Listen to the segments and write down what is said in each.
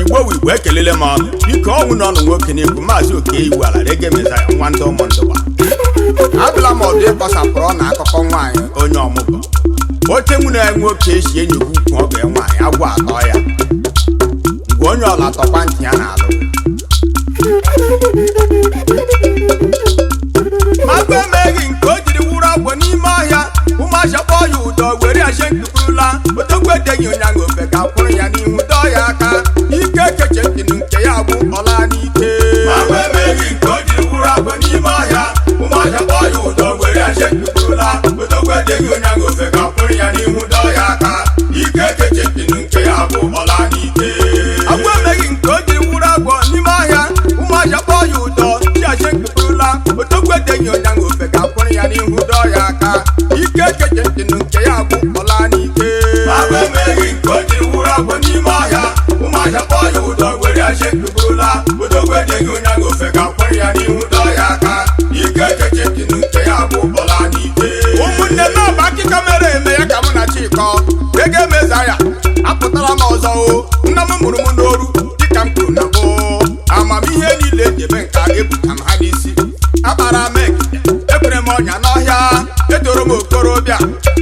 Igbo ekelele m ọnụ biko ọnwụ n'ọnụ nwoke n'egwu maazị oke iwu ala rege meza ya nwa ndị ụmụndụwa abụla m ọdụ ịkpọsapụrụ na akụkọ nwaanyị onye ọmụgwọ oche mụ na nwoke esi enyegwu ukwu ọ ga nwaanyị agwọ atọ ya mgbe onye ọla tọkwa ntị ya na-alụ maka emeghị nke o jiri wụrụ agwọ n'ime ọhịa ụmụazị kpọọ ya ụdọ were aje nkụpụrụla otogwedeghị onye ofe ka kwụrụ ya n'ihu dọọ ya aka ike ekeche ntịnụ nke ya bụ ọla n'ike maka emeghị nke o jiri wụrụ agwọ n'ime ọhịa ụmụazị kpọọ ya ụdọ were aje nkụpụrụla otogwedeghị onye ofe ka kwụrụ ya n'ihu dọọ ya aka ike ekeche ntịnụ nke ya bụ ọla n'ike agwọ emeghị nke o jiri wụrụ agwọ n'ime ọhịa ụmụazị kpọọ ya ụdọ chi aje nkụpụrụla otogwedeghị onye ofe ka kwụrụ ya n'ihu dọọ ya aka ike ekeche ntịnụ nke ya bụ ọla n'ike agwọ emeghị nke o jiri wụrụ agwọ n'ime ọhịa ụmụazị kpọọ ya ụdọ were aje nkụpụrụla otogwedeghị onye ofe ka kwụrụ ya n'ihu dọọ ya aka ike ekeche ntịnụ nke ya bụ ọla n'ike ụmụnne n'ọba akịka mere eme ya ka mụ na Chikọ ego emeza ya apụtara m ọzọ o nna m mụrụ m n'oru dịka m kwuru na mbụ amamihe niile ejebe nke a ga-ebuta m ha n'isi akpara m ekike ekwere m ọnya n'ọhịa edoro m okorobịa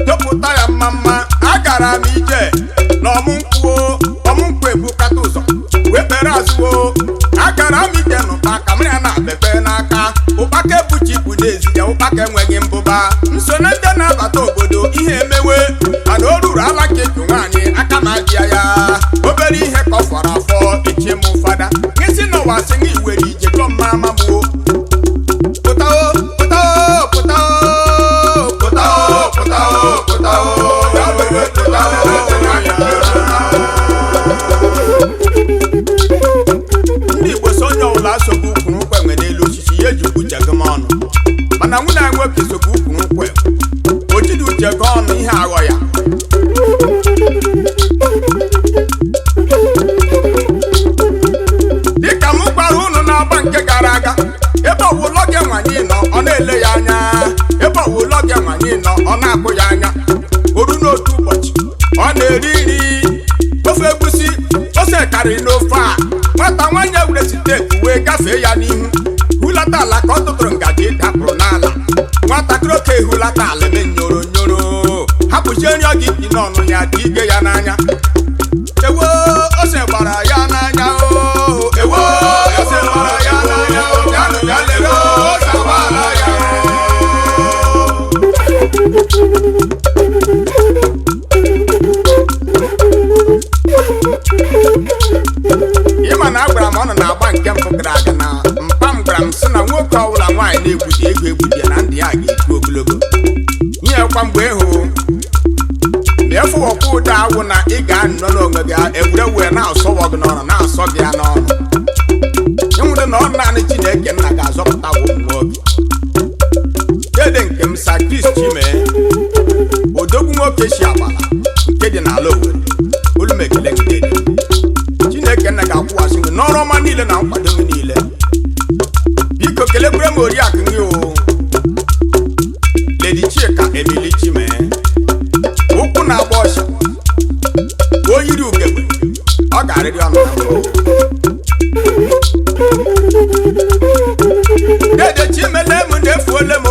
topụta ya mma mma agara m ije na ọmụnkwụ ebukata ụzọ wee kpere azụo agara m ije n'ụkpa ka m ya na-abepe n'aka ụkpaka ebuchi ibu n'ezi ya ụkpaka enweghị mbụba nso na ndị na-abata obodo ihe emewe mana o ruru ala ka eju nwaanyị aka ma adịa ya obere ihe ka ọ fọrọ afọ echie m ụfada n'isi n'ụwa sị na iwere ije gọ mma amagbuo pụtao pụtao pụtao pụtao pụtao pụtao ndị Igbo so onye ọbụla sogbu ukwuru nkwe nwe n'elu osisi ya eji uche gị m ọnụ mana nwunye anyị nwoke sogbu ukwuru nkwe o jiri uche gị ọnụ ihe aghọ ya dịka m gwara unu n'ọgba nke gara aga ebe ọwụlọ gị Nwanyi nọ ọ na-ele ya anya ebe ọwụlọ gị Nwanyi nọ ọ na-akpụ ya anya oru n'otu ụbọchị ọ na-eri nri ofe egusi ose karịrị n'ofe a nwata nwaanyị ewere siteeti wee gafee ya n'ihu hulata ala ka ọ tụtụrụ ngaji dapụrụ n'ala nwatakịrị oke ehulata ala eme nyoro nyoro hapụzie nri ọ ga-iti n'ọnụ ya dị ige ya n'anya ewo ose gbara ya n'anya o ewo ose gbara ya n'anya o yanụ ya lere ose gbara ya ịma na agwara m ọnụ na-agba nke mbụ gara aga na mpa m gwara m sị na nwoke ọbụla nwaanyị na-egwudi ego egwudi na ndị ya ga-eto ogologo nyekwa mgbe ịhụ ma efuwọkwa ụda awụ na ị ga-anọ n'onwe gị ewure wee na-asọwọ gị n'ọnụ na-asọ gị ya n'ọnụ ịnwụrụ na ọ naanị Chineke nna ga-azọpụta ụmụ nwoke dede nke m sa Kristi mee odogwu nwoke si agbala nke dị n'ala Owerri olu m ekele gị dede Chineke nna ga-akwụwasị gị n'ọrụ ọma niile na nkwado gị niile biko kelekwere m oriakụ gị o Lady Chika Emily Chime ụkwụ na-agba ọsha o yiri ugegbe ọ ga-arịrị ọnụ na mbụ dede Chimele m na-efuole m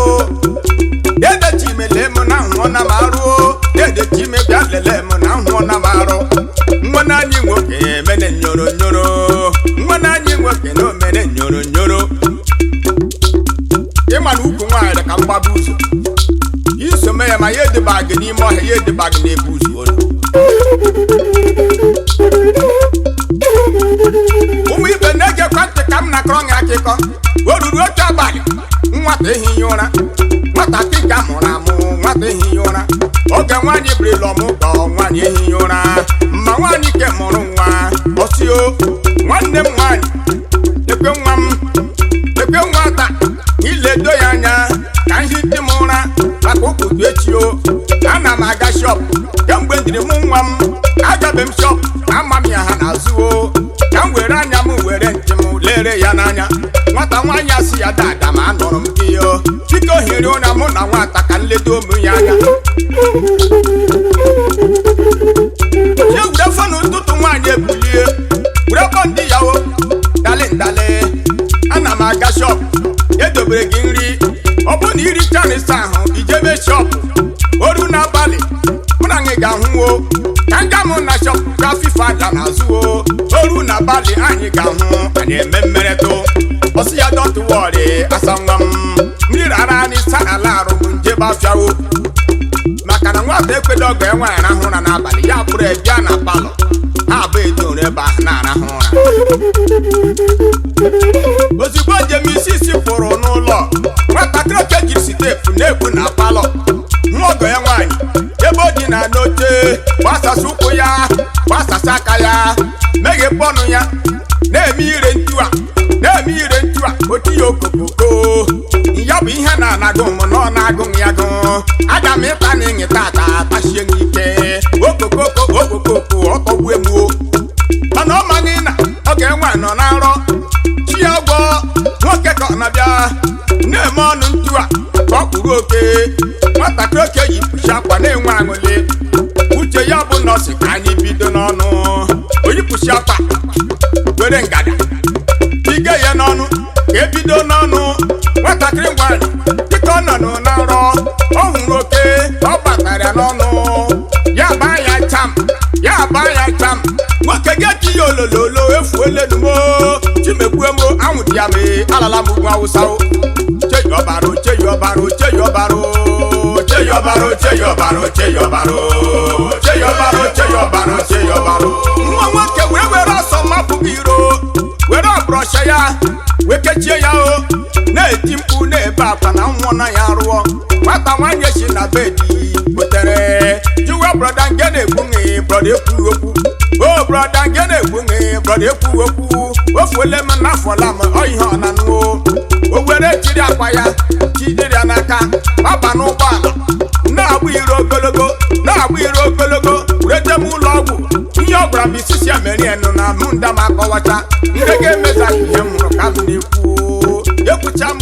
dede Chimele m na nhụọ na m arụ dede Chime bịa lele m na nhụọ na m arụ nwa na anyị nwoke emene nyoro nyoro nwa na anyị nwoke na omene nyoro nyoro ịma na ukwu nwaanyị ka mgbaba ụzọ isome ya ma ya edeba gị n'ime ọhịa ya edeba gị n'ebe ụzọ olu ụmụ ibe na-egekwa ntị ka m na-akọrọ gị akụkọ o ruru otu abalị nwata ehighị ụra nwatakịrị ka mụrụ amụ nwata ehighị ụra oge nwaanyị birila ọmụgwọ nwaanyị ehighị ụra mma nwaanyị ke mụrụ nwa ọsio nwanne m nwaanyị ekwe nwa m ekwe nwata iledo ya anya ka nhiti m ụra maka ụtụtụ echi o ana m aga shọpụ kemgbe ndiri m nwa m agabe m shọpụ ama m ya ha n'azụ o ka m were anya m were ntị m lee lere ya n'anya nwata nwaanyị asị ya dada ma anụrụ m gị yo biko hiri ụra mụ na nwata ka nledo ụmụ ya anya ya wure fọ n'ụtụtụ nwaanyị ebulie wure kpọ ndị ya o dale ndale ana m aga shop edobere gị nri ọ bụ na iri chanisa ahụ ijebe shop oru n'abalị mụ na anyị ga-ahụ o ka nga mụ na shop gafife aja n'azụ o oru n'abalị anyị ga-ahụ anyị eme mmeretụ ọsị ya dọtụ wọrị asa nwa m mmiri rara anyị sarala arụ bụ njebe afịawo maka na nwata ekwedo ọgọ ya nwaanyị arahụ ụra n'abalị ya bụrụ ebịa na palọ ha abụ edoro ebe ahụ na-arahụ ụra ozugbo njem isi pụrụ n'ụlọ nwatakịrị oke jiri sitepu na-egbu na palọ nwa ọgọ ya nwaanyị ebe o ji na n'oche gbasasị ụkwụ ya gbasasị aka ya meghepụ ọnụ ya na-eme ire ntu a otu ya okokoko ya bụ ihe na-anagụ m na ọ na-agụ m ya gụ aga m ịta na ịnyịta ata tachie m ike okokoko ọtọgbu emuo mana ọ maghị na oge nwaanyị nọ na nrọ chi ya gwọ nwoke ka ọ na-abịa na-eme ọnụ ntu a ka ọ kpụrụ oke nwatakịrị oke yi pụchi akwa na-enwe aṅụle uche ya bụ nọọsụ ka anyị bido n'ọnụ oyipụchi akwa were ngada ige ya n'ọnụ ka ebido n'ọnụ nwatakịrị nwaanyị dịka ọ nọ na nrọ ọ hụrụ oke ọ batara n'ọnụ ya baa ya cham nwoke ga-eti ya olololo efuolenumo chimegbuemo anwụ dị ya mee alala m ugwu awụsa nwa nwoke were ọsọ mapụghị iro were ọbrọsha ya wekechie ya o na-eti mkpu na-ebe akwa na nwụọ na ya rụọ nwata nwaanyị si na bedi kpotere jiwe brọda nge na-egbu nị brọda ekwughị okwu o brọda nge na-egbu nị brọda ekwughị okwu ofuole m n'afọla m ọ ihe ọ na-anụ o were jiri akwa ya jidere ya n'aka baba n'ụgbọala na-agba iro ogologo rete m ụlọ ọgwụ ihe ọ gwara m isisi ya mere ya nụ na mụ nda m akọwacha ndị ga-emeza ihe m hụrụ ka m na-ekwu ekwucha m